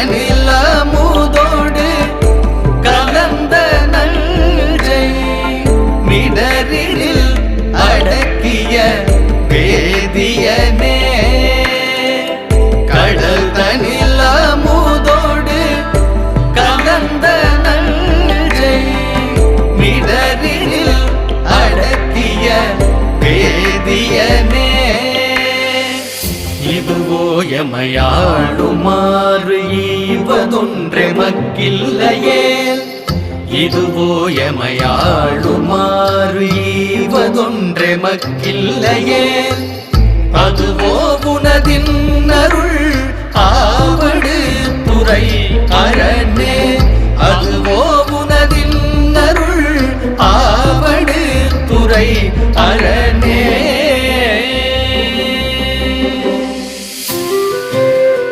தனில மூதோடு கலந்த நஞ்சை மிடரில் அடக்கிய வேதியனே கடல் தனில மூதோடு கலந்த நஞ்சை மிடரில் அடக்கிய வேதியனே இதுவோ எமையாளுமாறு ஈவதொன்றே மக்கில்லையே இதுவோ எமையாளுமாறு ஈவதொன்றே மக்கில்லையே அதுவோ உனதின் அருள்